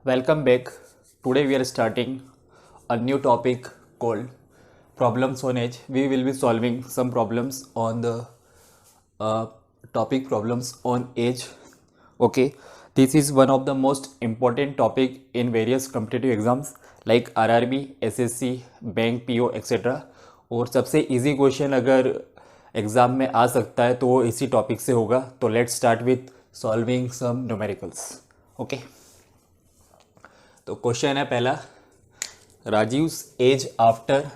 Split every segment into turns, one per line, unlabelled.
Welcome back. Today we are starting a new topic called problems on age. We will be solving some problems on the uh, topic problems on age. Okay, this is one of the most important topic in various competitive exams like RRB, SSC, bank PO etc. और सबसे easy question अगर exam में आ सकता है तो वो इसी topic से होगा. तो let's start with solving some numericals. Okay, तो क्वेश्चन है पहला, Rajeev's age after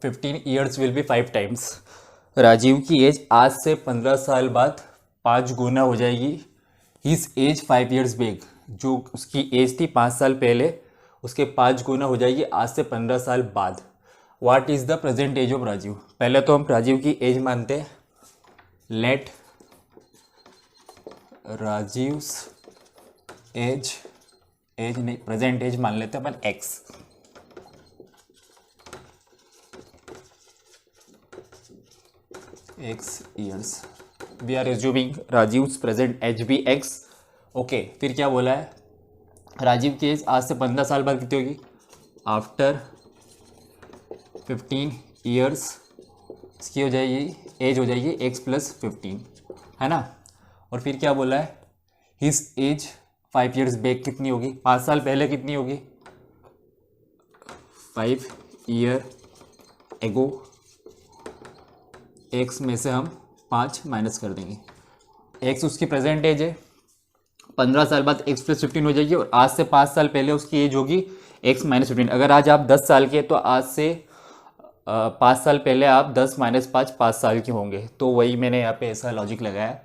15 years will be 5 times. Rajeev की एज आज से 15 साल बाद 5 गुना हो जाएगी. हिज एज 5 ईयर्स बैक, जो उसकी एज थी 5 साल पहले उसके 5 गुना हो जाएगी आज से 15 साल बाद. What is the present age of Rajeev. पहले तो हम राजीव की एज मानते हैं. लेट राजीव्स एज नहीं, प्रेजेंट एज मान लेते हैं अपन x. X years. We are assuming Rajeev's present age be x. Okay, फिर क्या बोला है, राजीव की एज आज से 15 साल बाद कितनी होगी. आफ्टर 15 ईयर्स इसकी हो जाएगी, एज हो जाएगी एक्स प्लस 15, है ना. और फिर क्या बोला है, हिज एज 5 ईयर्स बैक कितनी होगी, 5 साल पहले कितनी होगी, 5 ईयर एगो. एक्स में से हम 5 माइनस कर देंगे. एक्स उसकी प्रेजेंट एज है, 15 साल बाद एक्स प्लस 15 हो जाएगी. और आज से 5 साल पहले उसकी एज होगी एक्स माइनस 15. अगर आज आप 10 साल के तो आज से 5 साल पहले आप 10 माइनस 5 साल के होंगे. तो वही मैंने यहाँ पे ऐसा लॉजिक लगाया.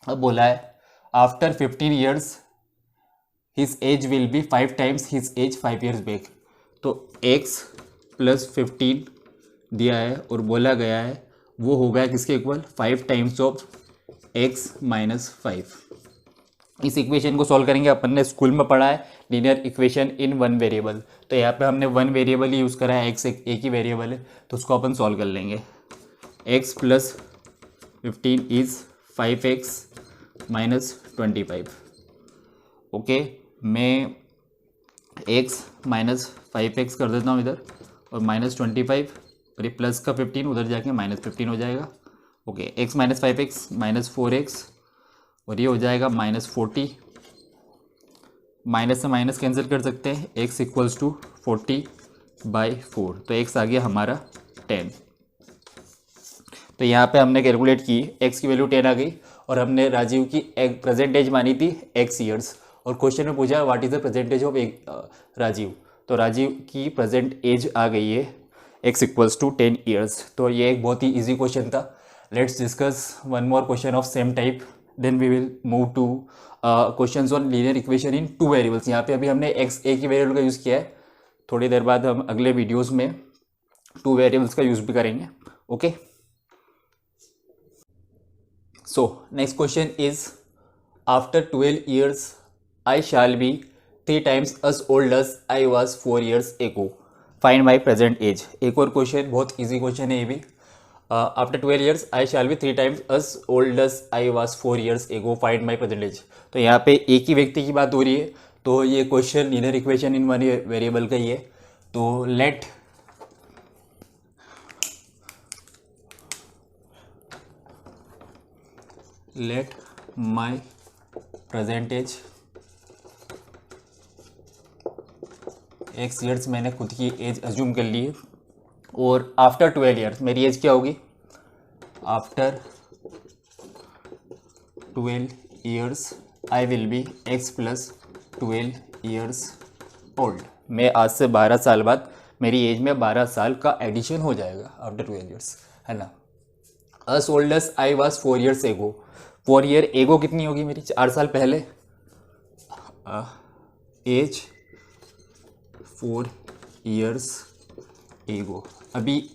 अब बोला है after 15 years his age will be 5 times his age 5 years back. तो एक्स प्लस 15 दिया है और बोला गया है वो हो गया किसके equal, 5 times of x minus 5. इस इक्वेशन को सॉल्व करेंगे. अपन ने स्कूल में पढ़ा है linear equation in one variable. तो यहाँ पे हमने वन वेरिएबल ही यूज़ करा है, एक्स एक ही वेरिएबल है, तो उसको अपन सॉल्व कर लेंगे. X plus 15 is 5x minus 25. Okay, मैं x माइनस 5x कर देता हूँ इधर, और माइनस 25, और ये प्लस का 15 उधर जाके माइनस 15 हो जाएगा. Okay, x minus 5x minus 4x, और ये हो जाएगा माइनस 40. माइनस से माइनस कैंसिल कर सकते हैं, x इक्वल्स टू 40/4. तो x आ गया हमारा 10. तो यहाँ पे हमने कैलकुलेट की, x की वैल्यू 10 आ गई. और हमने राजीव की प्रेजेंट एज मानी थी x ईयर्स. और क्वेश्चन में पूछा what is the present age of Rajiv. तो राजीव की प्रेजेंट एज आ गई है x इक्वल्स टू 10 ईयर्स. तो ये एक बहुत ही ईजी क्वेश्चन था. Let's discuss one more question of same type, then we will move to questions on linear equation in 2 variables. यहाँ पे अभी हमने एक्स एक ही वेरिएबल का यूज़ किया है. थोड़ी देर बाद हम अगले वीडियोस में 2 वेरिएबल्स का यूज़ भी करेंगे. Okay, so next question is after 12 years I shall be 3 times as old as I was 4 years ago. Find my present age. एक और क्वेश्चन, बहुत ईजी क्वेश्चन है ये भी. After 12 years I shall be 3 times as old as I was 4 years ago. Find my present age. तो यहाँ पे एक ही व्यक्ति की बात हो रही है, तो ये question linear equation in one variable का ही है. तो let my present age x years, मैंने खुद की एज अज्यूम कर ली है. और आफ्टर 12 ईयर्स मेरी एज क्या होगी, after 12 years I will be x plus 12 years old. मैं आज से 12 साल बाद मेरी एज में 12 साल का एडिशन हो जाएगा आफ्टर 12 ईयर्स, है ना. As old as I was 4 years ago. 4 year ago कितनी होगी मेरी, 4 साल पहले. एज 4 ईयर्स एगो. अभी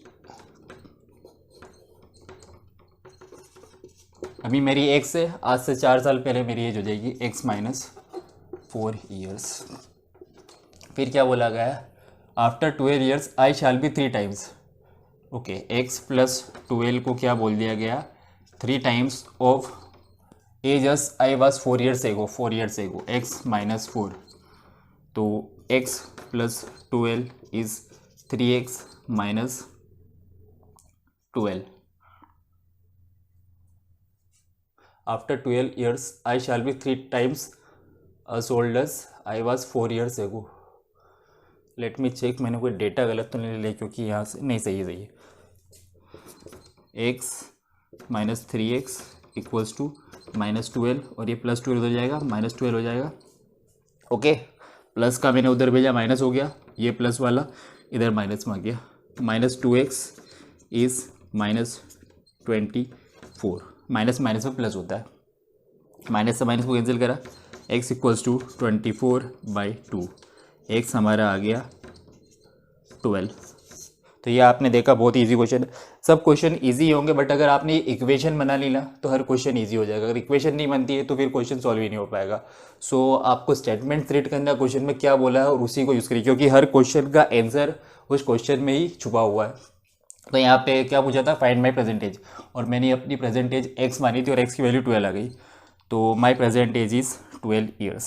मेरी एक्स है, आज से 4 साल पहले मेरी एज हो जाएगी एक्स माइनस 4 ईयर्स. फिर क्या बोला गया, after 12 years I shall be 3 times. Okay, x plus 12 को क्या बोल दिया गया, 3 times of age as I was 4 years एगो, 4 years एगो, एक्स माइनस 4, तो x plus 12 is 3x minus 12. After 12 years, I shall be 3 times as old as I was 4 years ago. Let me check, मैंने कोई data गलत तो नहीं लिया, क्योंकि यहाँ से नहीं, सही है, सही है. x minus 3x equals to minus 12, और ये प्लस 12 हो जाएगा, माइनस 12 हो जाएगा. ओके, प्लस का मैंने उधर भेजा, माइनस हो गया, ये प्लस वाला इधर माइनस में आ गया. Minus 2x is minus 24. Minus minus में प्लस होता है, माइनस से माइनस को कैंसिल करा, x इक्वल्स टू 24/2. x हमारा आ गया 12. तो ये आपने देखा, बहुत इजी क्वेश्चन. सब क्वेश्चन इजी होंगे, बट अगर आपने इक्वेशन बना ली ना तो हर क्वेश्चन इजी हो जाएगा. अगर इक्वेशन नहीं बनती है तो फिर क्वेश्चन सॉल्व ही नहीं हो पाएगा. सो आपको स्टेटमेंट रीड करना, क्वेश्चन में क्या बोला है और उसी को यूज़ करिए, क्योंकि हर क्वेश्चन का आंसर उस क्वेश्चन में ही छुपा हुआ है. तो यहाँ पे क्या पूछा था, फाइंड माई प्रेजेंटेज, और मैंने अपनी प्रेजेंटेज x मानी थी और x की वैल्यू 12 आ गई. तो माई प्रेजेंटेज इज़ 12 years.